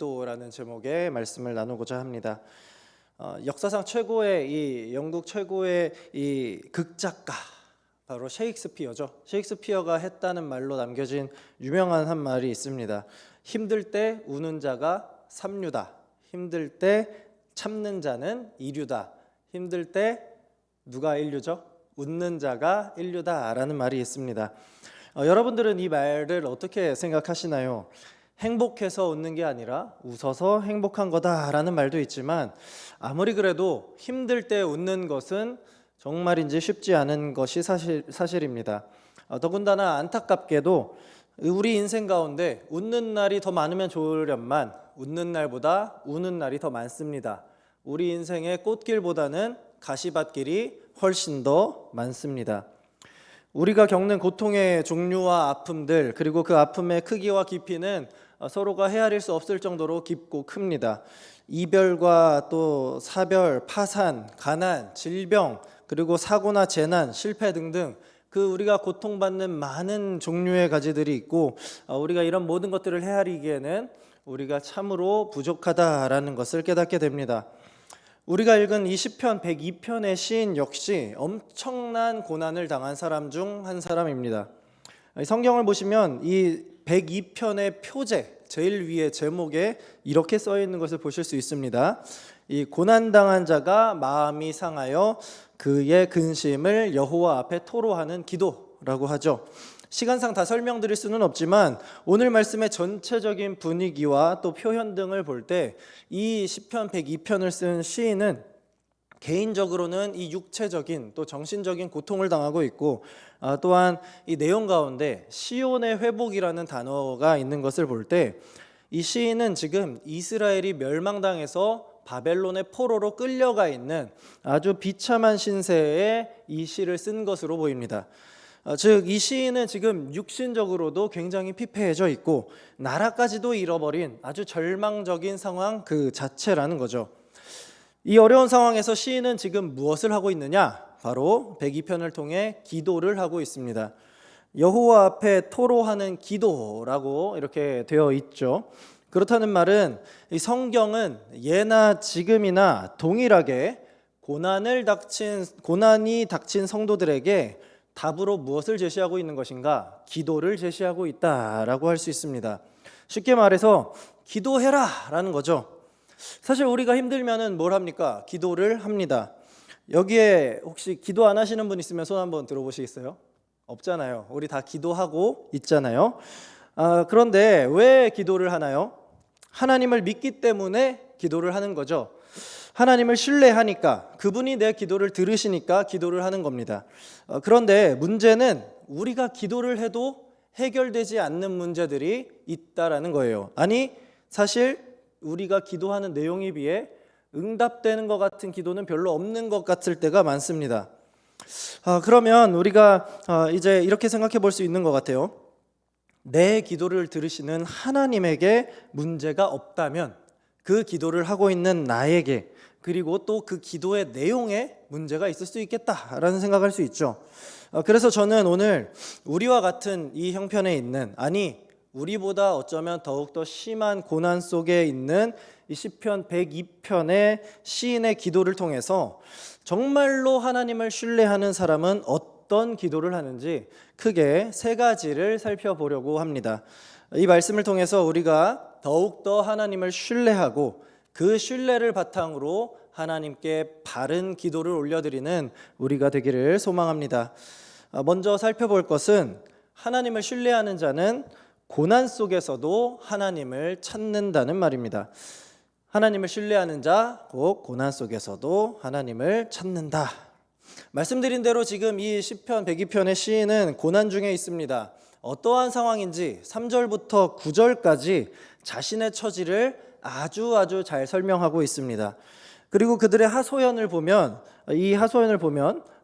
기도라는 제목의 말씀을 나누고자 합니다. 역사상 최고의 이 영국 최고의 이 극작가 바로 셰익스피어죠. 셰익스피어가 했다는 말로 남겨진 유명한 한 말이 있습니다. 힘들 때 우는 자가 삼류다. 힘들 때 참는 자는 이류다. 힘들 때 누가 인류죠? 웃는 자가 인류다라는 말이 있습니다. 여러분들은 이 말을 어떻게 생각하시나요? 행복해서 웃는 게 아니라 웃어서 행복한 거다라는 말도 있지만 아무리 그래도 힘들 때 웃는 것은 정말인지 쉽지 않은 것이 사실입니다. 더군다나 안타깝게도 우리 인생 가운데 웃는 날이 더 많으면 좋으련만 웃는 날보다 우는 날이 더 많습니다. 우리 인생의 꽃길보다는 가시밭길이 훨씬 더 많습니다. 우리가 겪는 고통의 종류와 아픔들, 그리고 그 아픔의 크기와 깊이는 서로가 헤아릴 수 없을 정도로 깊고 큽니다. 이별과 또 사별, 파산, 가난, 질병, 그리고 사고나 재난, 실패 등등 그 우리가 고통받는 많은 종류의 가지들이 있고 우리가 이런 모든 것들을 헤아리기에는 우리가 참으로 부족하다라는 것을 깨닫게 됩니다. 우리가 읽은 이 시편 102편의 시인 역시 엄청난 고난을 당한 사람 중 한 사람입니다. 성경을 보시면 이 102편의 표제 제일 위에 제목에 이렇게 써 있는 것을 보실 수 있습니다. 이 고난당한 자가 마음이 상하여 그의 근심을 여호와 앞에 토로하는 기도라고 하죠. 시간상 다 설명드릴 수는 없지만 오늘 말씀의 전체적인 분위기와 또 표현 등을 볼 때 이 시편 102편을 쓴 시인은 개인적으로는 이 육체적인 또 정신적인 고통을 당하고 있고 또한 이 내용 가운데 시온의 회복이라는 단어가 있는 것을 볼 때 이 시인은 지금 이스라엘이 멸망당해서 바벨론의 포로로 끌려가 있는 아주 비참한 신세에 이 시를 쓴 것으로 보입니다. 즉 이 시인은 지금 육신적으로도 굉장히 피폐해져 있고 나라까지도 잃어버린 아주 절망적인 상황 그 자체라는 거죠. 이 어려운 상황에서 시인은 지금 무엇을 하고 있느냐? 바로 102편을 통해 기도를 하고 있습니다. 여호와 앞에 토로하는 기도라고 이렇게 되어 있죠. 그렇다는 말은 이 성경은 예나 지금이나 동일하게 고난이 닥친 성도들에게 답으로 무엇을 제시하고 있는 것인가? 기도를 제시하고 있다라고 할 수 있습니다. 쉽게 말해서 기도해라 라는 거죠. 사실 우리가 힘들면은 뭘 합니까? 기도를 합니다. 여기에 혹시 기도 안 하시는 분 있으면 손 한번 들어보시겠어요? 없잖아요. 우리 다 기도하고 있잖아요. 그런데 왜 기도를 하나요? 하나님을 믿기 때문에 기도를 하는 거죠. 하나님을 신뢰하니까 그분이 내 기도를 들으시니까 기도를 하는 겁니다. 그런데 문제는 우리가 기도를 해도 해결되지 않는 문제들이 있다라는 거예요. 아니 사실 우리가 기도하는 내용에 비해 응답되는 것 같은 기도는 별로 없는 것 같을 때가 많습니다. 그러면 우리가 이제 이렇게 생각해 볼 수 있는 것 같아요. 내 기도를 들으시는 하나님에게 문제가 없다면 그 기도를 하고 있는 나에게 그리고 또 그 기도의 내용에 문제가 있을 수 있겠다라는 생각할 수 있죠. 그래서 저는 오늘 우리와 같은 이 형편에 있는 우리보다 어쩌면 더욱더 심한 고난 속에 있는 이 시편 102편의 시인의 기도를 통해서 정말로 하나님을 신뢰하는 사람은 어떤 기도를 하는지 크게 세 가지를 살펴보려고 합니다. 이 말씀을 통해서 우리가 더욱더 하나님을 신뢰하고 그 신뢰를 바탕으로 하나님께 바른 기도를 올려드리는 우리가 되기를 소망합니다. 먼저 살펴볼 것은 하나님을 신뢰하는 자는 고난 속에서도 하나님을 찾는다는 말입니다. 하나님을 신뢰하는 자, 곧 고난 속에서도 하나님을 찾는다. 말씀드린 대로 지금 이 시편 102편의 시인은 고난 중에 있습니다. 어떠한 상황인지 3절부터 9절까지 자신의 처지를 아주 잘 설명하고 있습니다. 그리고 그들의 하소연을 보면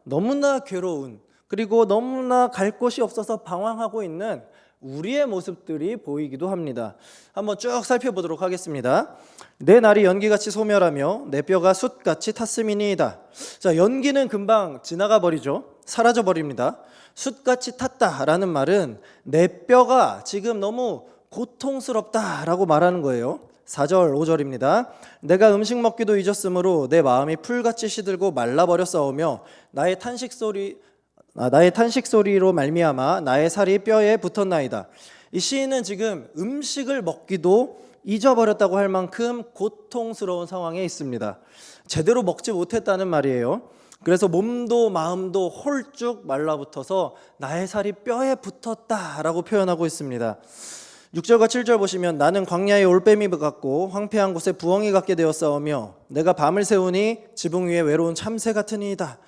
너무나 괴로운 그리고 너무나 갈 곳이 없어서 방황하고 있는 우리의 모습들이 보이기도 합니다. 한번 쭉 살펴보도록 하겠습니다. 내 날이 연기같이 소멸하며 내 뼈가 숯같이 탔음이니이다. 자, 연기는 금방 지나가 버리죠. 사라져 버립니다. 숯같이 탔다라는 말은 내 뼈가 지금 너무 고통스럽다라고 말하는 거예요. 4절 5절입니다. 내가 음식 먹기도 잊었으므로 내 마음이 풀같이 시들고 말라버렸사오며 나의 탄식 소리로 말미암아 나의 살이 뼈에 붙었나이다. 이 시인은 지금 음식을 먹기도 잊어버렸다고 할 만큼 고통스러운 상황에 있습니다. 제대로 먹지 못했다는 말이에요. 그래서 몸도 마음도 홀쭉 말라붙어서 나의 살이 뼈에 붙었다라고 표현하고 있습니다. 6절과 7절 보시면 나는 광야에 올빼미 같고 황폐한 곳에 부엉이 같게 되었사오며 내가 밤을 새우니 지붕 위에 외로운 참새 같으니이다.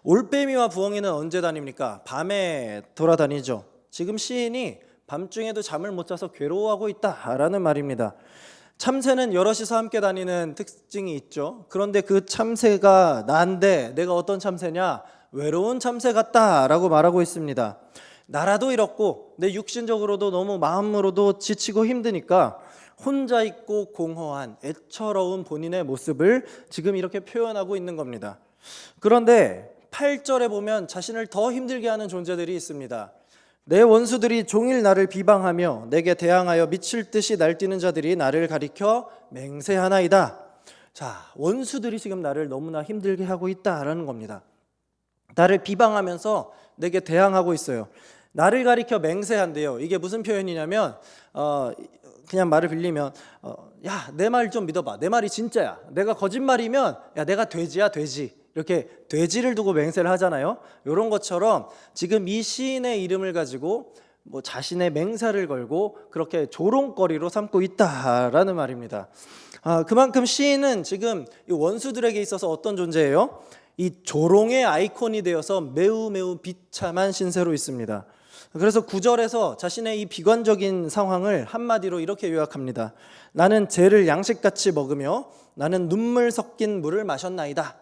올빼미와 부엉이는 언제 다닙니까? 밤에 돌아다니죠. 지금 시인이 밤중에도 잠을 못 자서 괴로워하고 있다라는 말입니다. 참새는 여럿이서 함께 다니는 특징이 있죠. 그런데 그 참새가 나인데 내가 어떤 참새냐? 외로운 참새 같다라고 말하고 있습니다. 나라도 이렇고 내 육신적으로도 너무 마음으로도 지치고 힘드니까 혼자 있고 공허한 애처로운 본인의 모습을 지금 이렇게 표현하고 있는 겁니다. 그런데 8절에 보면 자신을 더 힘들게 하는 존재들이 있습니다. 내 원수들이 종일 나를 비방하며 내게 대항하여 미칠 듯이 날뛰는 자들이 나를 가리켜 맹세하나이다. 자, 원수들이 지금 나를 너무나 힘들게 하고 있다라는 겁니다. 나를 비방하면서 내게 대항하고 있어요. 나를 가리켜 맹세한대요. 이게 무슨 표현이냐면 그냥 말을 빌리면 야, 내 말 좀 믿어봐. 내 말이 진짜야. 내가 거짓말이면 야, 내가 돼지야, 돼지. 이렇게 돼지를 두고 맹세를 하잖아요. 이런 것처럼 지금 이 시인의 이름을 가지고 뭐 자신의 맹세를 걸고 그렇게 조롱거리로 삼고 있다라는 말입니다. 그만큼 시인은 지금 이 원수들에게 있어서 어떤 존재예요? 이 조롱의 아이콘이 되어서 매우 매우 비참한 신세로 있습니다. 그래서 9절에서 자신의 이 비관적인 상황을 한마디로 이렇게 요약합니다. 나는 죄를 양식같이 먹으며 나는 눈물 섞인 물을 마셨나이다.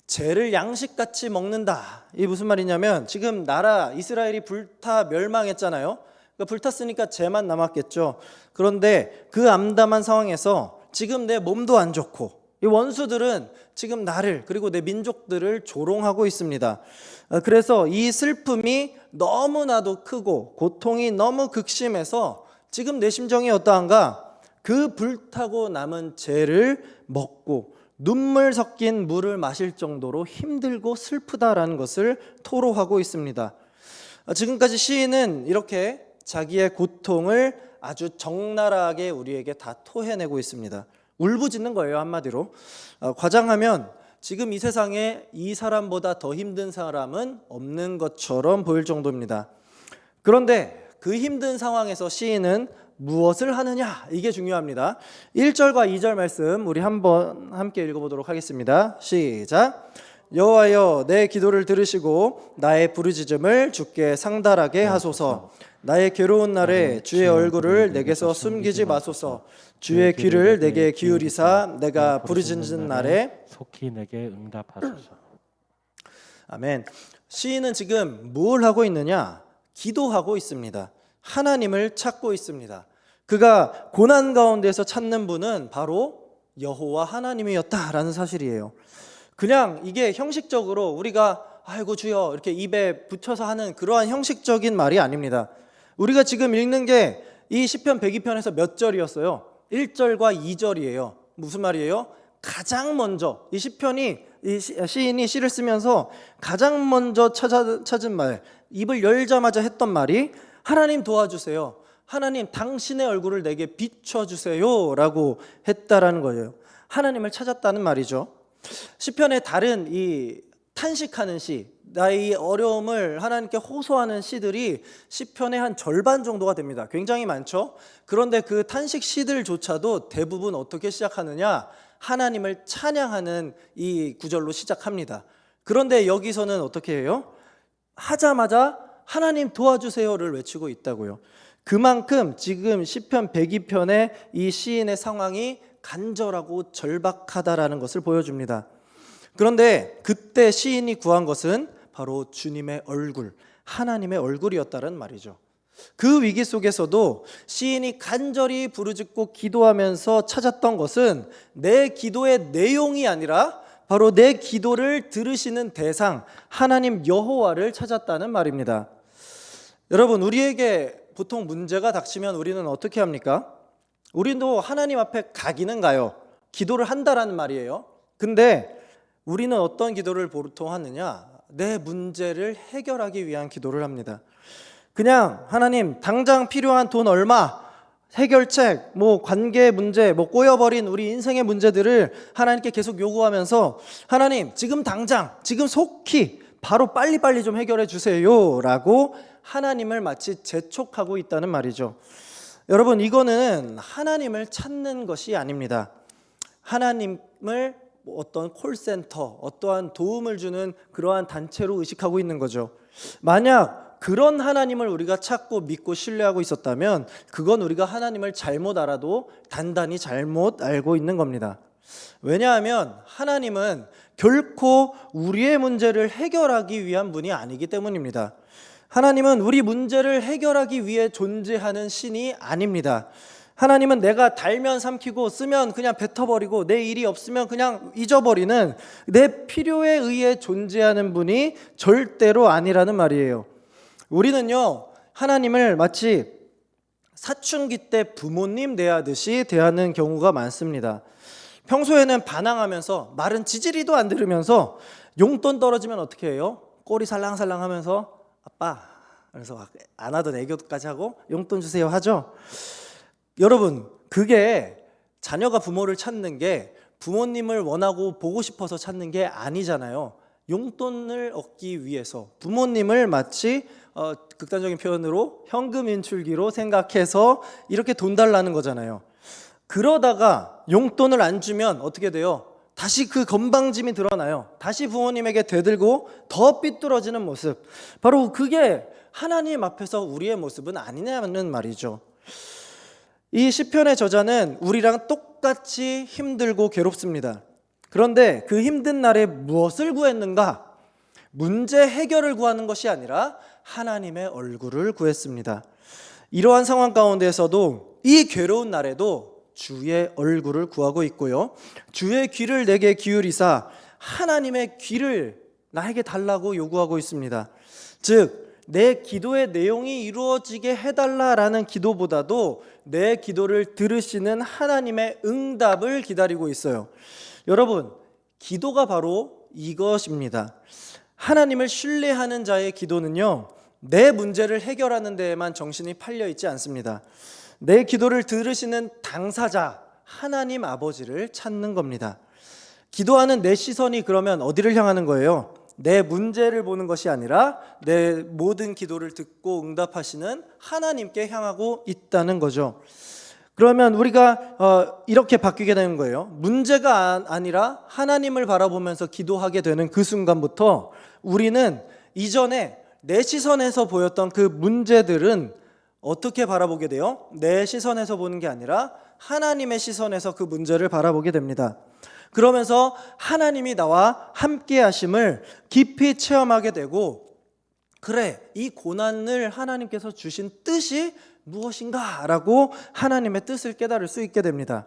죄를 양식같이 먹는다. 이게 무슨 말이냐면 지금 나라 이스라엘이 불타 멸망했잖아요. 그러니까 불탔으니까 죄만 남았겠죠. 그런데 그 암담한 상황에서 지금 내 몸도 안 좋고 이 원수들은 지금 나를 그리고 내 민족들을 조롱하고 있습니다. 그래서 이 슬픔이 너무나도 크고 고통이 너무 극심해서 지금 내 심정이 어떠한가? 그 불타고 남은 죄를 먹고 눈물 섞인 물을 마실 정도로 힘들고 슬프다라는 것을 토로하고 있습니다. 지금까지 시인은 이렇게 자기의 고통을 아주 적나라하게 우리에게 다 토해내고 있습니다. 울부짖는 거예요, 한마디로. 과장하면 지금 이 세상에 이 사람보다 더 힘든 사람은 없는 것처럼 보일 정도입니다. 그런데 그 힘든 상황에서 시인은 무엇을 하느냐? 이게 중요합니다. 1절과 2절 말씀 우리 한번 함께 읽어보도록 하겠습니다. 시작. 여호와여 내 기도를 들으시고 나의 부르짖음을 주께 상달하게 하소서. 나의 괴로운 날에 주의 얼굴을 내게서 숨기지 마소서. 주의 귀를 내게 기울이사 내가 부르짖는 날에 속히 내게 응답하소서. 아멘. 시인은 지금 뭘 하고 있느냐? 기도하고 있습니다. 하나님을 찾고 있습니다. 그가 고난 가운데서 찾는 분은 바로 여호와 하나님이었다라는 사실이에요. 그냥 이게 형식적으로 우리가 아이고 주여 이렇게 입에 붙여서 하는 그러한 형식적인 말이 아닙니다. 우리가 지금 읽는 게 이 시편 102편에서 몇 절이었어요? 1절과 2절이에요. 무슨 말이에요? 가장 먼저 이 시편이 이 시인이 시를 쓰면서 가장 먼저 찾은 말, 입을 열자마자 했던 말이 하나님 도와주세요. 하나님 당신의 얼굴을 내게 비춰주세요 라고 했다라는 거예요. 하나님을 찾았다는 말이죠. 시편의 다른 이 탄식하는 시, 나의 어려움을 하나님께 호소하는 시들이 시편의 한 절반 정도가 됩니다. 굉장히 많죠. 그런데 그 탄식 시들조차도 대부분 어떻게 시작하느냐? 하나님을 찬양하는 이 구절로 시작합니다. 그런데 여기서는 어떻게 해요? 하자마자 하나님 도와주세요를 외치고 있다고요. 그만큼 지금 시편 102편의 이 시인의 상황이 간절하고 절박하다라는 것을 보여줍니다. 그런데 그때 시인이 구한 것은 바로 주님의 얼굴, 하나님의 얼굴이었다는 말이죠. 그 위기 속에서도 시인이 간절히 부르짖고 기도하면서 찾았던 것은 내 기도의 내용이 아니라 바로 내 기도를 들으시는 대상, 하나님 여호와를 찾았다는 말입니다. 여러분, 우리에게 보통 문제가 닥치면 우리는 어떻게 합니까? 우리도 하나님 앞에 가기는 가요. 기도를 한다라는 말이에요. 근데 우리는 어떤 기도를 보통 하느냐? 내 문제를 해결하기 위한 기도를 합니다. 그냥 하나님 당장 필요한 돈 얼마, 해결책, 관계 문제, 꼬여버린 우리 인생의 문제들을 하나님께 계속 요구하면서 하나님 지금 당장, 지금 속히 바로 빨리빨리 좀 해결해 주세요 라고 하나님을 마치 재촉하고 있다는 말이죠. 여러분, 이거는 하나님을 찾는 것이 아닙니다. 하나님을 어떤 콜센터, 어떠한 도움을 주는 그러한 단체로 의식하고 있는 거죠. 만약 그런 하나님을 우리가 찾고 믿고 신뢰하고 있었다면 그건 우리가 하나님을 잘못 알아도 단단히 잘못 알고 있는 겁니다. 왜냐하면 하나님은 결코 우리의 문제를 해결하기 위한 분이 아니기 때문입니다. 하나님은 우리 문제를 해결하기 위해 존재하는 신이 아닙니다. 하나님은 내가 달면 삼키고 쓰면 그냥 뱉어버리고 내 일이 없으면 그냥 잊어버리는 내 필요에 의해 존재하는 분이 절대로 아니라는 말이에요. 우리는요, 하나님을 마치 사춘기 때 부모님 대하듯이 대하는 경우가 많습니다. 평소에는 반항하면서 말은 지지리도 안 들으면서 용돈 떨어지면 어떻게 해요? 꼬리 살랑살랑 하면서 아빠, 그래서 안 하던 애교까지 하고 용돈 주세요 하죠. 여러분, 그게 자녀가 부모를 찾는 게 부모님을 원하고 보고 싶어서 찾는 게 아니잖아요. 용돈을 얻기 위해서 부모님을 마치 극단적인 표현으로 현금 인출기로 생각해서 이렇게 돈 달라는 거잖아요. 그러다가 용돈을 안 주면 어떻게 돼요? 다시 그 건방짐이 드러나요. 다시 부모님에게 되들고 더 삐뚤어지는 모습. 바로 그게 하나님 앞에서 우리의 모습은 아니냐는 말이죠. 이 시편의 저자는 우리랑 똑같이 힘들고 괴롭습니다. 그런데 그 힘든 날에 무엇을 구했는가? 문제 해결을 구하는 것이 아니라 하나님의 얼굴을 구했습니다. 이러한 상황 가운데서도 이 괴로운 날에도 주의 얼굴을 구하고 있고요. 주의 귀를 내게 기울이사 하나님의 귀를 나에게 달라고 요구하고 있습니다. 즉, 내 기도의 내용이 이루어지게 해달라라는 기도보다도 내 기도를 들으시는 하나님의 응답을 기다리고 있어요. 여러분, 기도가 바로 이것입니다. 하나님을 신뢰하는 자의 기도는요, 내 문제를 해결하는 데에만 정신이 팔려 있지 않습니다. 내 기도를 들으시는 당사자 하나님 아버지를 찾는 겁니다. 기도하는 내 시선이 그러면 어디를 향하는 거예요? 내 문제를 보는 것이 아니라 내 모든 기도를 듣고 응답하시는 하나님께 향하고 있다는 거죠. 그러면 우리가 이렇게 바뀌게 되는 거예요. 문제가 아니라 하나님을 바라보면서 기도하게 되는 그 순간부터 우리는 이전에 내 시선에서 보였던 그 문제들은 어떻게 바라보게 돼요? 내 시선에서 보는 게 아니라 하나님의 시선에서 그 문제를 바라보게 됩니다. 그러면서 하나님이 나와 함께 하심을 깊이 체험하게 되고, 그래, 이 고난을 하나님께서 주신 뜻이 무엇인가 라고 하나님의 뜻을 깨달을 수 있게 됩니다.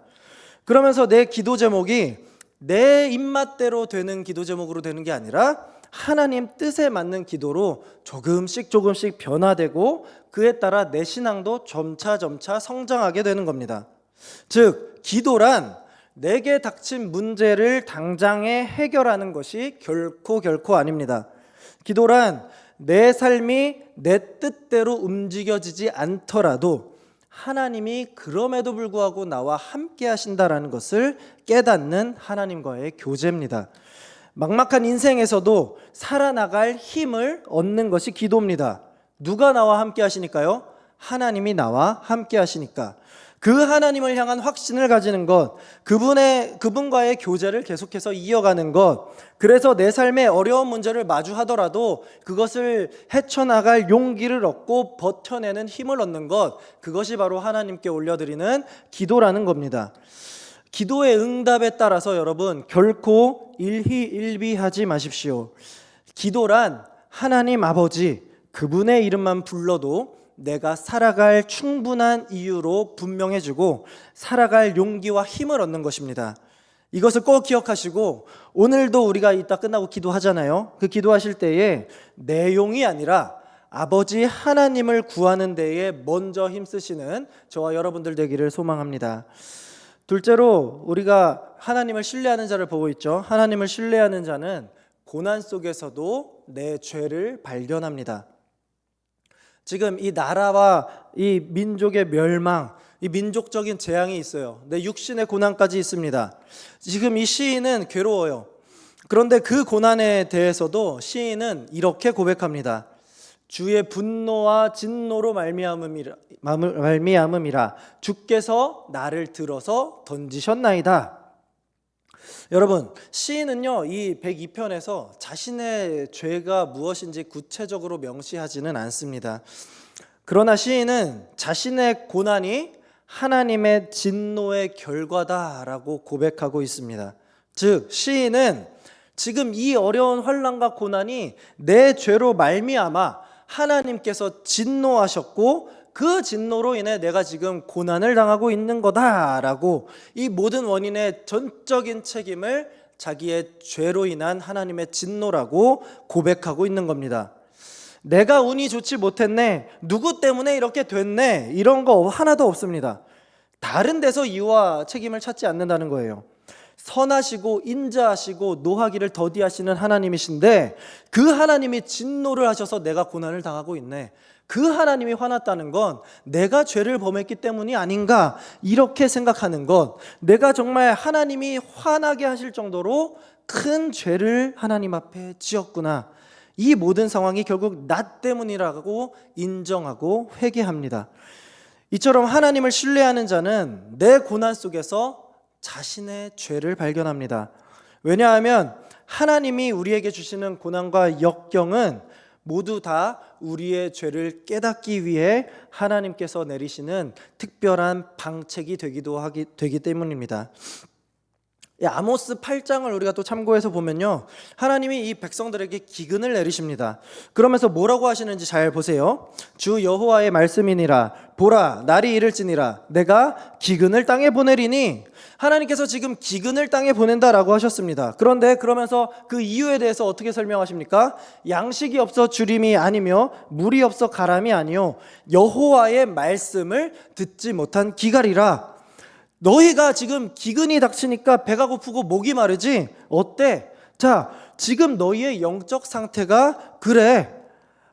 그러면서 내 기도 제목이 내 입맛대로 되는 기도 제목으로 되는 게 아니라 하나님 뜻에 맞는 기도로 조금씩 변화되고 그에 따라 내 신앙도 점차 성장하게 되는 겁니다. 즉, 기도란 내게 닥친 문제를 당장에 해결하는 것이 결코 아닙니다. 기도란 내 삶이 내 뜻대로 움직여지지 않더라도 하나님이 그럼에도 불구하고 나와 함께 하신다라는 것을 깨닫는 하나님과의 교제입니다. 막막한 인생에서도 살아나갈 힘을 얻는 것이 기도입니다. 누가 나와 함께 하시니까요? 하나님이 나와 함께 하시니까. 그 하나님을 향한 확신을 가지는 것, 그분과의 교제를 계속해서 이어가는 것, 그래서 내 삶의 어려운 문제를 마주하더라도 그것을 헤쳐나갈 용기를 얻고 버텨내는 힘을 얻는 것, 그것이 바로 하나님께 올려드리는 기도라는 겁니다. 기도의 응답에 따라서 여러분 결코 일희일비하지 마십시오. 기도란 하나님 아버지, 그분의 이름만 불러도 내가 살아갈 충분한 이유로 분명해지고 살아갈 용기와 힘을 얻는 것입니다. 이것을 꼭 기억하시고, 오늘도 우리가 이따 끝나고 기도하잖아요. 그 기도하실 때에 내용이 아니라 아버지 하나님을 구하는 데에 먼저 힘쓰시는 저와 여러분들 되기를 소망합니다. 둘째로 우리가 하나님을 신뢰하는 자를 보고 있죠. 하나님을 신뢰하는 자는 고난 속에서도 내 죄를 발견합니다. 지금 이 나라와 이 민족의 멸망, 이 민족적인 재앙이 있어요. 내 육신의 고난까지 있습니다. 지금 이 시인은 괴로워요. 그런데 그 고난에 대해서도 시인은 이렇게 고백합니다. 주의 분노와 진노로 말미암음이라 주께서 나를 들어서 던지셨나이다. 여러분, 시인은요 이 102편에서 자신의 죄가 무엇인지 구체적으로 명시하지는 않습니다. 그러나 시인은 자신의 고난이 하나님의 진노의 결과다라고 고백하고 있습니다. 즉 시인은 지금 이 어려운 환난과 고난이 내 죄로 말미암아 하나님께서 진노하셨고 그 진노로 인해 내가 지금 고난을 당하고 있는 거다라고 이 모든 원인의 전적인 책임을 자기의 죄로 인한 하나님의 진노라고 고백하고 있는 겁니다. 내가 운이 좋지 못했네, 누구 때문에 이렇게 됐네, 이런 거 하나도 없습니다. 다른 데서 이유와 책임을 찾지 않는다는 거예요. 선하시고 인자하시고 노하기를 더디하시는 하나님이신데 그 하나님이 진노를 하셔서 내가 고난을 당하고 있네, 그 하나님이 화났다는 건 내가 죄를 범했기 때문이 아닌가, 이렇게 생각하는 것, 내가 정말 하나님이 화나게 하실 정도로 큰 죄를 하나님 앞에 지었구나, 이 모든 상황이 결국 나 때문이라고 인정하고 회개합니다. 이처럼 하나님을 신뢰하는 자는 내 고난 속에서 자신의 죄를 발견합니다. 왜냐하면 하나님이 우리에게 주시는 고난과 역경은 모두 다 우리의 죄를 깨닫기 위해 하나님께서 내리시는 특별한 방책이 되기 때문입니다. 아모스 8장을 우리가 또 참고해서 보면요, 하나님이 이 백성들에게 기근을 내리십니다. 그러면서 뭐라고 하시는지 잘 보세요. 주 여호와의 말씀이니라. 보라, 날이 이를지니라. 내가 기근을 땅에 보내리니. 하나님께서 지금 기근을 땅에 보낸다라고 하셨습니다. 그런데 그러면서 그 이유에 대해서 어떻게 설명하십니까? 양식이 없어 주림이 아니며 물이 없어 가람이 아니요 여호와의 말씀을 듣지 못한 기갈이라. 너희가 지금 기근이 닥치니까 배가 고프고 목이 마르지? 어때? 자, 지금 너희의 영적 상태가 그래.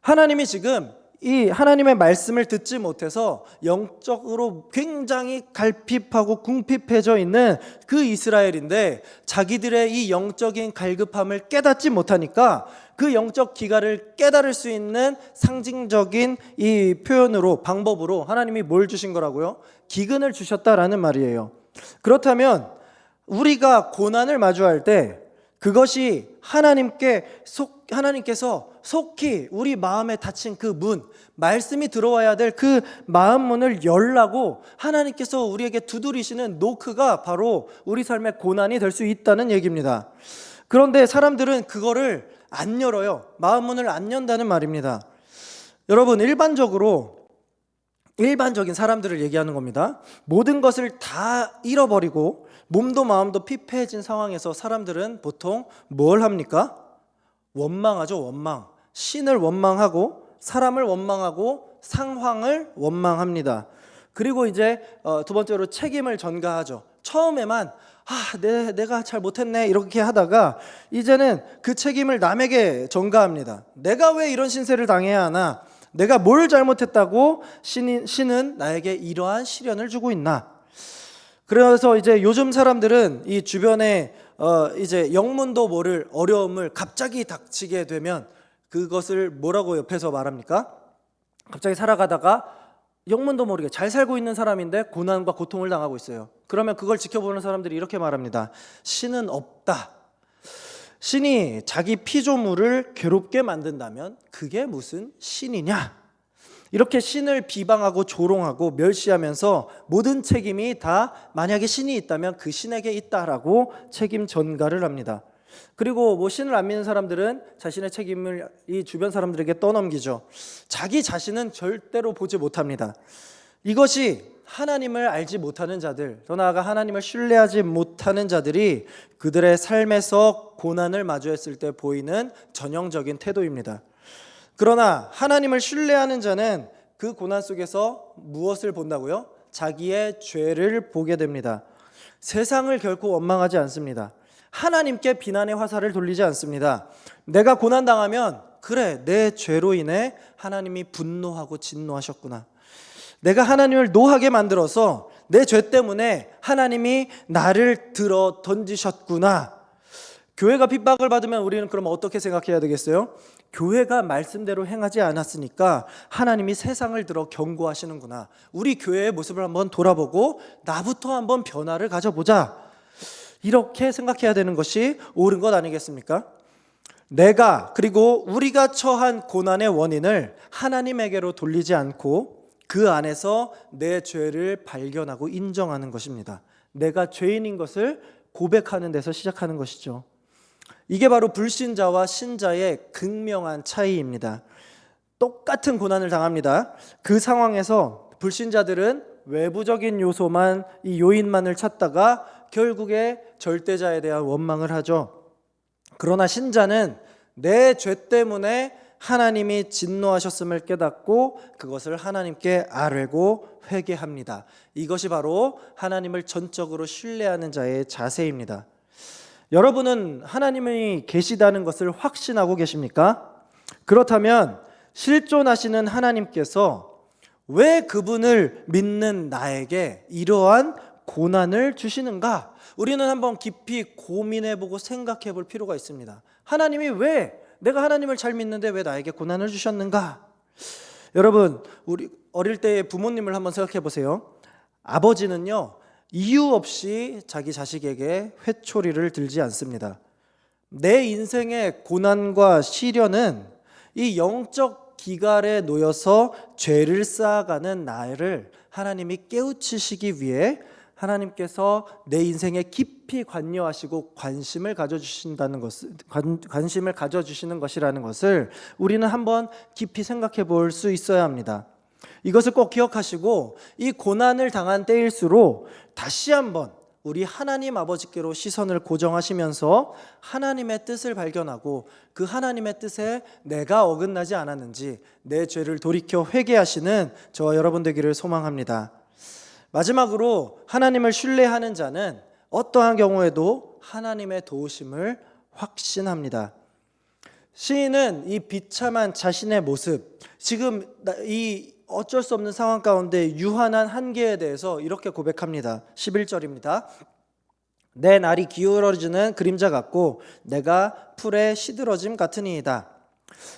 하나님이 지금 이 하나님의 말씀을 듣지 못해서 영적으로 굉장히 갈핍하고 궁핍해져 있는 그 이스라엘인데 자기들의 이 영적인 갈급함을 깨닫지 못하니까 그 영적 기갈을 깨달을 수 있는 상징적인 이 표현으로, 방법으로 하나님이 뭘 주신 거라고요? 기근을 주셨다라는 말이에요. 그렇다면 우리가 고난을 마주할 때 그것이 하나님께서 속히 우리 마음에 닫힌 그 문, 말씀이 들어와야 될 그 마음 문을 열라고 하나님께서 우리에게 두드리시는 노크가 바로 우리 삶의 고난이 될 수 있다는 얘기입니다. 그런데 사람들은 그거를 안 열어요. 마음 문을 안 연다는 말입니다. 여러분, 일반적인 사람들을 얘기하는 겁니다. 모든 것을 다 잃어버리고 몸도 마음도 피폐해진 상황에서 사람들은 보통 뭘 합니까? 원망하죠. 원망. 신을 원망하고 사람을 원망하고 상황을 원망합니다. 그리고 이제 두 번째로 책임을 전가하죠. 처음에만 내가 잘 못했네 이렇게 하다가 이제는 그 책임을 남에게 전가합니다. 내가 왜 이런 신세를 당해야 하나? 내가 뭘 잘못했다고 신은 나에게 이러한 시련을 주고 있나? 그래서 이제 요즘 사람들은 이 주변에 이제 영문도 모를 어려움을 갑자기 닥치게 되면 그것을 뭐라고 옆에서 말합니까? 갑자기 살아가다가 영문도 모르게 잘 살고 있는 사람인데 고난과 고통을 당하고 있어요. 그러면 그걸 지켜보는 사람들이 이렇게 말합니다. 신은 없다. 신이 자기 피조물을 괴롭게 만든다면 그게 무슨 신이냐? 이렇게 신을 비방하고 조롱하고 멸시하면서 모든 책임이 다 만약에 신이 있다면 그 신에게 있다라고 책임 전가를 합니다. 그리고 뭐 신을 안 믿는 사람들은 자신의 책임을 이 주변 사람들에게 떠넘기죠. 자기 자신은 절대로 보지 못합니다. 이것이 하나님을 알지 못하는 자들, 더 나아가 하나님을 신뢰하지 못하는 자들이 그들의 삶에서 고난을 마주했을 때 보이는 전형적인 태도입니다. 그러나 하나님을 신뢰하는 자는 그 고난 속에서 무엇을 본다고요? 자기의 죄를 보게 됩니다. 세상을 결코 원망하지 않습니다. 하나님께 비난의 화살을 돌리지 않습니다. 내가 고난당하면 그래, 내 죄로 인해 하나님이 분노하고 진노하셨구나. 내가 하나님을 노하게 만들어서 내 죄 때문에 하나님이 나를 들어 던지셨구나. 교회가 핍박을 받으면 우리는 그럼 어떻게 생각해야 되겠어요? 교회가 말씀대로 행하지 않았으니까 하나님이 세상을 들어 경고하시는구나. 우리 교회의 모습을 한번 돌아보고 나부터 한번 변화를 가져보자. 이렇게 생각해야 되는 것이 옳은 것 아니겠습니까? 내가 그리고 우리가 처한 고난의 원인을 하나님에게로 돌리지 않고 그 안에서 내 죄를 발견하고 인정하는 것입니다. 내가 죄인인 것을 고백하는 데서 시작하는 것이죠. 이게 바로 불신자와 신자의 극명한 차이입니다. 똑같은 고난을 당합니다. 그 상황에서 불신자들은 외부적인 요소만, 이 요인만을 찾다가 결국에 절대자에 대한 원망을 하죠. 그러나 신자는 내 죄 때문에 하나님이 진노하셨음을 깨닫고 그것을 하나님께 아뢰고 회개합니다. 이것이 바로 하나님을 전적으로 신뢰하는 자의 자세입니다. 여러분은 하나님이 계시다는 것을 확신하고 계십니까? 그렇다면 실존하시는 하나님께서 왜 그분을 믿는 나에게 이러한 고난을 주시는가? 우리는 한번 깊이 고민해보고 생각해볼 필요가 있습니다. 하나님이 왜, 내가 하나님을 잘 믿는데 왜 나에게 고난을 주셨는가? 여러분, 우리 어릴 때의 부모님을 한번 생각해보세요. 아버지는요, 이유 없이 자기 자식에게 회초리를 들지 않습니다. 내 인생의 고난과 시련은 이 영적 기갈에 놓여서 죄를 쌓아가는 나를 하나님이 깨우치시기 위해 하나님께서 내 인생에 깊이 관여하시고 관심을 가져주신다는 것을, 관심을 가져주시는 것이라는 것을 우리는 한번 깊이 생각해 볼 수 있어야 합니다. 이것을 꼭 기억하시고 이 고난을 당한 때일수록 다시 한번 우리 하나님 아버지께로 시선을 고정하시면서 하나님의 뜻을 발견하고 그 하나님의 뜻에 내가 어긋나지 않았는지 내 죄를 돌이켜 회개하시는 저와 여러분 되기를 소망합니다. 마지막으로 하나님을 신뢰하는 자는 어떠한 경우에도 하나님의 도우심을 확신합니다. 시인은 이 비참한 자신의 모습, 지금 이 어쩔 수 없는 상황 가운데 유한한 한계에 대해서 이렇게 고백합니다. 11절입니다. 내 날이 기울어지는 그림자 같고 내가 풀에 시들어짐 같으니이다.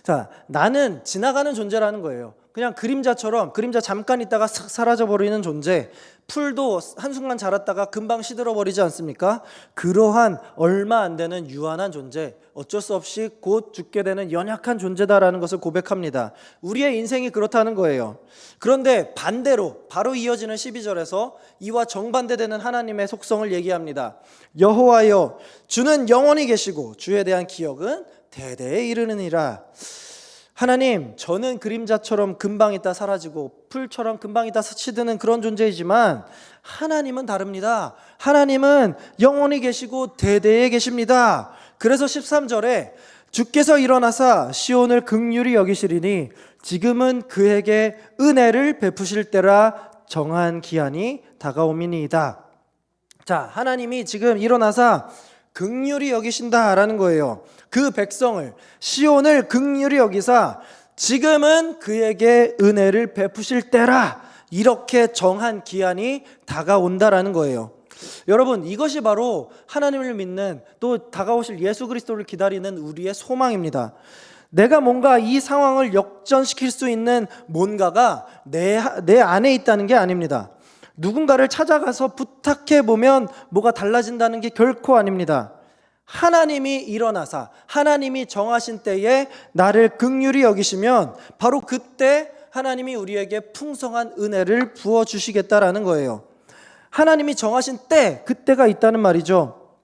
자, 나는 지나가는 존재라는 거예요. 그냥 그림자처럼, 그림자 잠깐 있다가 싹 사라져버리는 존재. 풀도 한순간 자랐다가 금방 시들어버리지 않습니까? 그러한 얼마 안 되는 유한한 존재, 어쩔 수 없이 곧 죽게 되는 연약한 존재다라는 것을 고백합니다. 우리의 인생이 그렇다는 거예요. 그런데 반대로 바로 이어지는 12절에서 이와 정반대되는 하나님의 속성을 얘기합니다. 여호와여, 주는 영원히 계시고 주에 대한 기억은 대대에 이르느니라. 하나님, 저는 그림자처럼 금방 있다 사라지고 풀처럼 금방 있다 시드는 그런 존재이지만 하나님은 다릅니다. 하나님은 영원히 계시고 대대에 계십니다. 그래서 13절에 주께서 일어나사 시온을 긍휼히 여기시리니 지금은 그에게 은혜를 베푸실 때라 정한 기한이 다가오미니이다. 자, 하나님이 지금 일어나사 긍휼히 여기신다라는 거예요. 그 백성을, 시온을 긍휼히 여기사 지금은 그에게 은혜를 베푸실 때라, 이렇게 정한 기한이 다가온다라는 거예요. 여러분, 이것이 바로 하나님을 믿는, 또 다가오실 예수 그리스도를 기다리는 우리의 소망입니다. 내가 뭔가 이 상황을 역전시킬 수 있는 뭔가가 내 안에 있다는 게 아닙니다. 누군가를 찾아가서 부탁해보면 뭐가 달라진다는 게 결코 아닙니다. 하나님이 일어나사 하나님이 정하신 때에 나를 긍휼히 여기시면 바로 그때 하나님이 우리에게 풍성한 은혜를 부어주시겠다라는 거예요. 하나님이 정하신 때, 그때가 있다는 말이죠.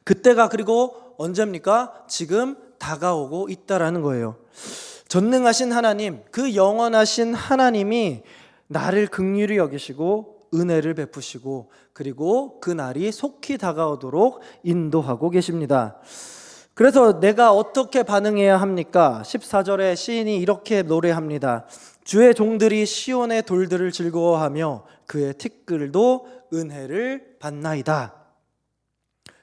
그때가 그리고 언제입니까? 지금 다가오고 있다라는 거예요. 전능하신 하나님, 그 영원하신 하나님이 나를 긍휼히 여기시고 은혜를 베푸시고 그리고 그 날이 속히 다가오도록 인도하고 계십니다. 그래서 내가 어떻게 반응해야 합니까? 14절에 시인이 이렇게 노래합니다. 주의 종들이 시온의 돌들을 즐거워하며 그의 티끌도 은혜를 받나이다.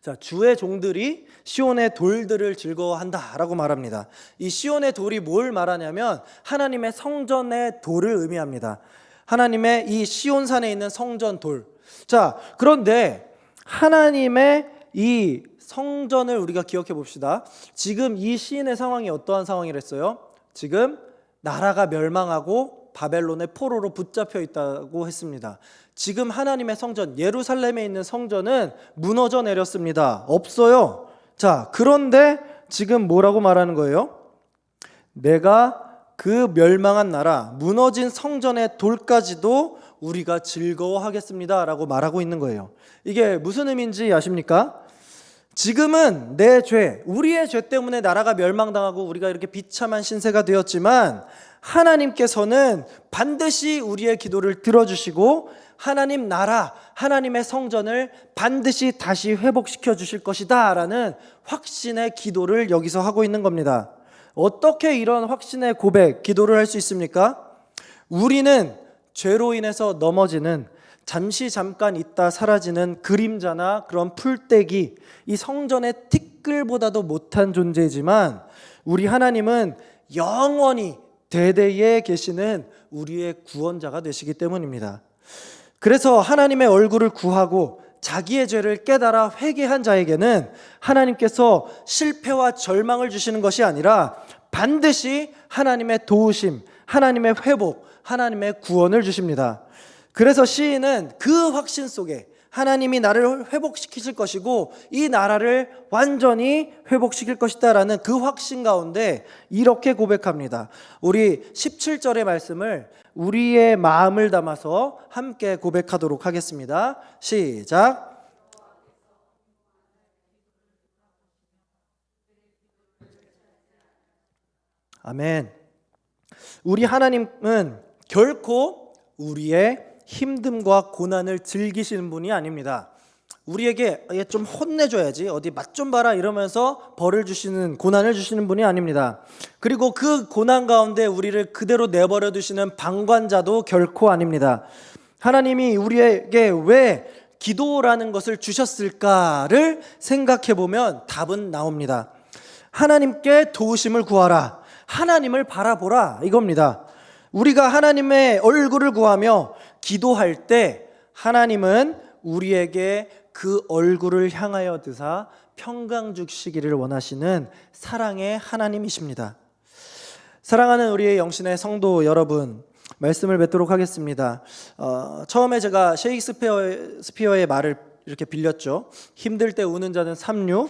자, 주의 종들이 시온의 돌들을 즐거워한다라고 말합니다. 이 시온의 돌이 뭘 말하냐면 하나님의 성전의 돌을 의미합니다. 하나님의 이 시온산에 있는 성전 돌. 자, 그런데 하나님의 이 성전을 우리가 기억해 봅시다. 지금 이 시인의 상황이 어떠한 상황이랬어요? 지금 나라가 멸망하고 바벨론의 포로로 붙잡혀 있다고 했습니다. 지금 하나님의 성전, 예루살렘에 있는 성전은 무너져 내렸습니다. 없어요. 자, 그런데 지금 뭐라고 말하는 거예요? 내가 그 멸망한 나라, 무너진 성전의 돌까지도 우리가 즐거워하겠습니다 라고 말하고 있는 거예요. 이게 무슨 의미인지 아십니까? 지금은 내 죄, 우리의 죄 때문에 나라가 멸망당하고 우리가 이렇게 비참한 신세가 되었지만 하나님께서는 반드시 우리의 기도를 들어주시고 하나님 나라, 하나님의 성전을 반드시 다시 회복시켜 주실 것이다 라는 확신의 기도를 여기서 하고 있는 겁니다. 어떻게 이런 확신의 고백, 기도를 할 수 있습니까? 우리는 죄로 인해서 넘어지는, 잠깐 있다 사라지는 그림자나 그런 풀떼기, 이 성전의 티끌보다도 못한 존재이지만 우리 하나님은 영원히 대대에 계시는 우리의 구원자가 되시기 때문입니다. 그래서 하나님의 얼굴을 구하고 자기의 죄를 깨달아 회개한 자에게는 하나님께서 실패와 절망을 주시는 것이 아니라 반드시 하나님의 도우심, 하나님의 회복, 하나님의 구원을 주십니다. 그래서 시인은 그 확신 속에 하나님이 나를 회복시키실 것이고 이 나라를 완전히 회복시킬 것이다 라는 그 확신 가운데 이렇게 고백합니다. 우리 17절의 말씀을 우리의 마음을 담아서 함께 고백하도록 하겠습니다. 시작. 아멘. 우리 하나님은 결코 우리의 힘듦과 고난을 즐기시는 분이 아닙니다. 우리에게 좀 혼내줘야지, 어디 맛 좀 봐라 이러면서 벌을 주시는, 고난을 주시는 분이 아닙니다. 그리고 그 고난 가운데 우리를 그대로 내버려 두시는 방관자도 결코 아닙니다. 하나님이 우리에게 왜 기도라는 것을 주셨을까를 생각해 보면 답은 나옵니다. 하나님께 도우심을 구하라, 하나님을 바라보라, 이겁니다. 우리가 하나님의 얼굴을 구하며 기도할 때 하나님은 우리에게 그 얼굴을 향하여 드사 평강 주시기를 원하시는 사랑의 하나님이십니다. 사랑하는 우리의 영신의 성도 여러분, 말씀을 맺도록 하겠습니다. 처음에 제가 셰익스피어의 말을 이렇게 빌렸죠. 힘들 때 우는 자는 3류,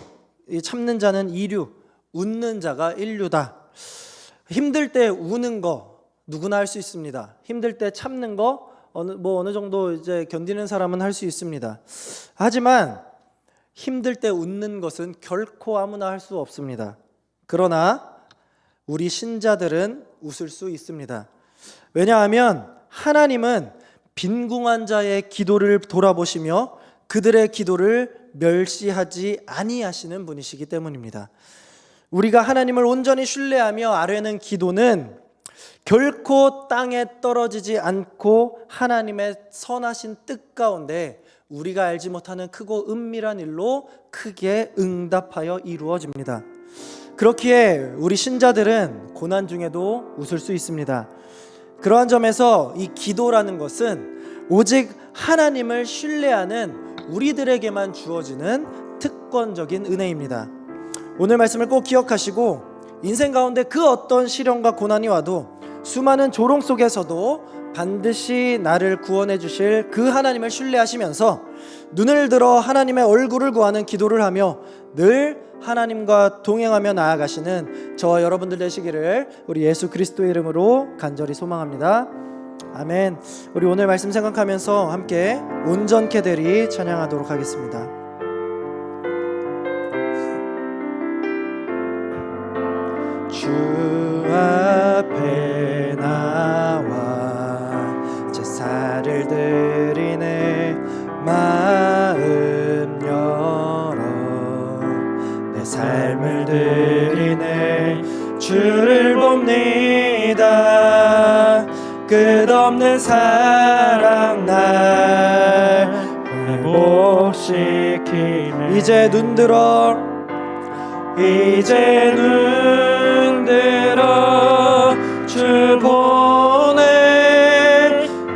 참는 자는 2류, 웃는 자가 1류다. 힘들 때 우는 거 누구나 할 수 있습니다. 힘들 때 참는 거 어느 정도 이제 견디는 사람은 할 수 있습니다. 하지만 힘들 때 웃는 것은 결코 아무나 할 수 없습니다. 그러나 우리 신자들은 웃을 수 있습니다. 왜냐하면 하나님은 빈궁한 자의 기도를 돌아보시며 그들의 기도를 멸시하지 아니하시는 분이시기 때문입니다. 우리가 하나님을 온전히 신뢰하며 아뢰는 기도는 결코 땅에 떨어지지 않고 하나님의 선하신 뜻 가운데 우리가 알지 못하는 크고 은밀한 일로 크게 응답하여 이루어집니다. 그렇기에 우리 신자들은 고난 중에도 웃을 수 있습니다. 그러한 점에서 이 기도라는 것은 오직 하나님을 신뢰하는 우리들에게만 주어지는 특권적인 은혜입니다. 오늘 말씀을 꼭 기억하시고 인생 가운데 그 어떤 시련과 고난이 와도 수많은 조롱 속에서도 반드시 나를 구원해 주실 그 하나님을 신뢰하시면서 눈을 들어 하나님의 얼굴을 구하는 기도를 하며 늘 하나님과 동행하며 나아가시는 저와 여러분들 되시기를 우리 예수 그리스도의 이름으로 간절히 소망합니다. 아멘. 우리 오늘 말씀 생각하면서 함께 온전케 되리 찬양하도록 하겠습니다. 주 앞에 나와 제사를 드리네 마음 열어 내 삶을 끝없는 사랑 날 회복시키네. 이제 눈들어 주 보내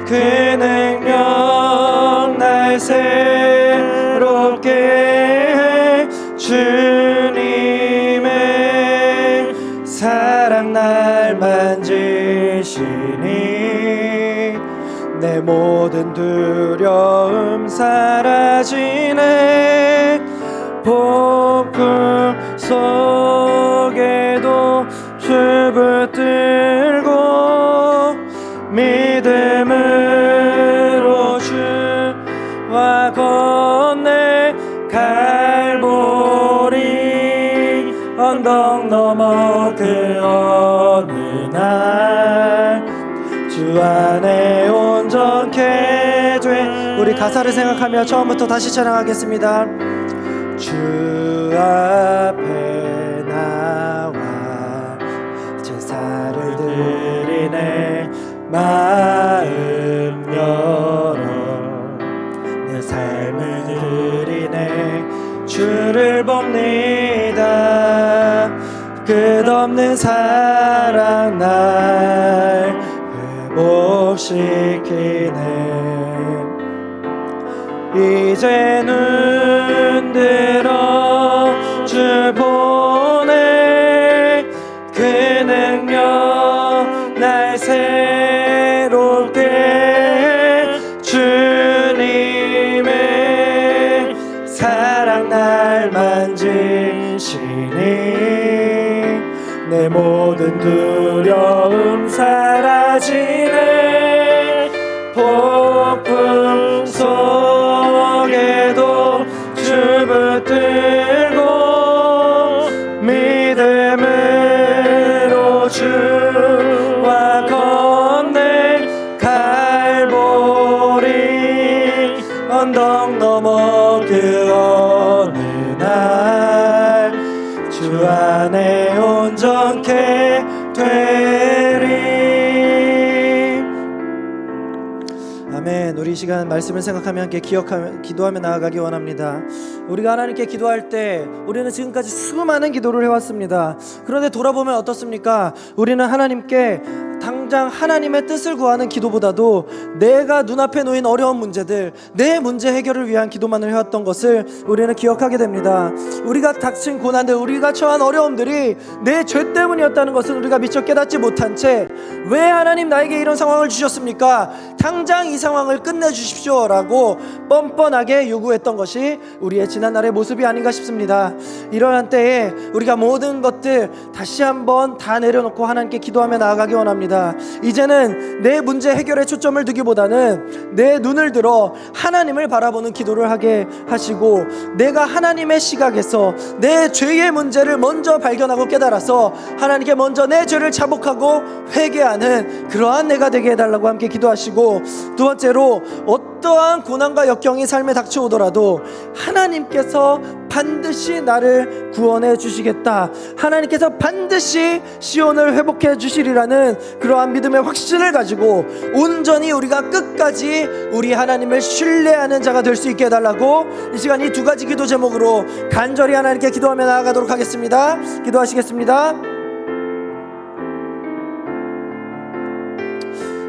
그 능력 날 새롭게 해 주님의 사랑 날 만지시니 내 모든 두려움 사라지네 폭풍 속에도 주 붙들고 믿음으로 주와 건네 갈보리 언덕 넘어 그 어느 날 주 안에 온전케 돼. 우리 가사를 생각하며 처음부터 다시 찬양하겠습니다. 주 앞에 나와 제사를 드리네 마음 열어 내 삶을 드리네 주를 봅니다 끝없는 사랑 날 회복시키네 이제 눈들어 주 보내 그 능력 날 새롭게 해 주님의 사랑 날 만지시니 내 모든 두려움 사라지네 폭풍 속에도 주 붙들고 믿음으로 주와 건네 갈보리 언덕 넘어 그 어느 날 주 안에 온전케 되리. 아멘. 우리 이 시간 말씀을 생각하며 함께 기억하며 기도하며 나아가기 원합니다. 우리가 하나님께 기도할 때 우리는 지금까지 수많은 기도를 해왔습니다. 그런데 돌아보면 어떻습니까? 우리는 하나님께 당장 하나님의 뜻을 구하는 기도보다도 내가 눈앞에 놓인 어려운 문제들, 내 문제 해결을 위한 기도만을 해왔던 것을 우리는 기억하게 됩니다. 우리가 닥친 고난들, 우리가 처한 어려움들이 내 죄 때문이었다는 것은 우리가 미처 깨닫지 못한 채 왜 하나님 나에게 이런 상황을 주셨습니까? 당장 이 상황을 끝내주십시오 라고 뻔뻔하게 요구했던 것이 우리의 지난날의 모습이 아닌가 싶습니다. 이러한 때에 우리가 모든 것들 다시 한번 다 내려놓고 하나님께 기도하며 나아가기 원합니다. 이제는 내 문제 해결에 초점을 두기보다는 내 눈을 들어 하나님을 바라보는 기도를 하게 하시고 내가 하나님의 시각에서 내 죄의 문제를 먼저 발견하고 깨달아서 하나님께 먼저 내 죄를 자복하고 회개하는 그러한 내가 되게 해달라고 함께 기도하시고, 두 번째로 어떠한 고난과 역경이 삶에 닥쳐오더라도 하나님께서 반드시 나를 구원해 주시겠다, 하나님께서 반드시 시온을 회복해 주시리라는 그러한 믿음의 확신을 가지고 온전히 우리가 끝까지 우리 하나님을 신뢰하는 자가 될 수 있게 해달라고 이 시간 이 두 가지 기도 제목으로 간절히 하나님께 기도하며 나아가도록 하겠습니다. 기도하시겠습니다.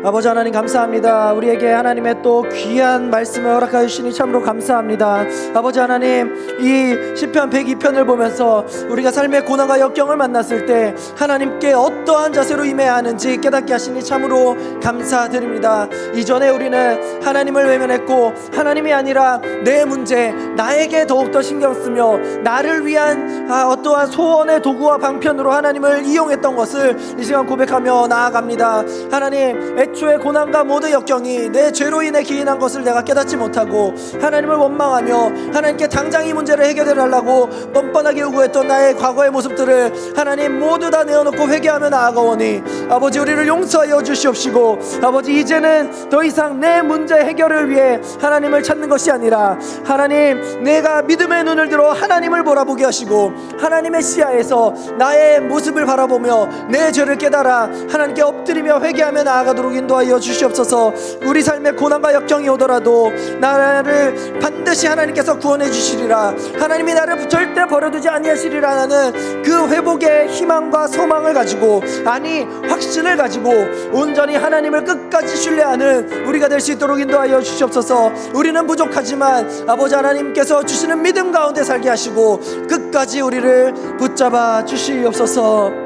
아버지 하나님 감사합니다. 우리에게 하나님의 또 귀한 말씀을 허락하여 주시니 참으로 감사합니다. 아버지 하나님, 이 시편 102편을 보면서 우리가 삶의 고난과 역경을 만났을 때 하나님께 어떠한 자세로 임해야 하는지 깨닫게 하시니 참으로 감사드립니다. 이전에 우리는 하나님을 외면했고 하나님이 아니라 내 문제, 나에게 더욱더 신경 쓰며 나를 위한 어떠한 소원의 도구와 방편으로 하나님을 이용했던 것을 이 시간 고백하며 나아갑니다. 하나님, 애초에 고난과 모든 역경이 내 죄로 인해 기인한 것을 내가 깨닫지 못하고 하나님을 원망하며 하나님께 당장 이 문제를 해결해 달라고 뻔뻔하게 요구했던 나의 과거의 모습들을 하나님 모두 다 내어놓고 회개하며 나아가오니 아버지 우리를 용서하여 주시옵시고, 아버지 이제는 더 이상 내 문제 해결을 위해 하나님을 찾는 것이 아니라 하나님, 내가 믿음의 눈을 들어 하나님을 바라보게 하시고 하나님의 시야에서 나의 모습을 바라보며 내 죄를 깨달아 하나님께 엎드리며 회개하며 나아가도록 인도하여 주시옵소서. 우리 삶에 고난과 역경이 오더라도 나를 반드시 하나님께서 구원해 주시리라, 하나님이 나를 절대 버려두지 아니하시리라는 그 회복의 희망과 소망을 가지고, 아니 확신을 가지고 온전히 하나님을 끝까지 신뢰하는 우리가 될 수 있도록 인도하여 주시옵소서. 우리는 부족하지만 아버지 하나님께서 주시는 믿음 가운데 살게 하시고 끝까지 우리를 붙잡아 주시옵소서.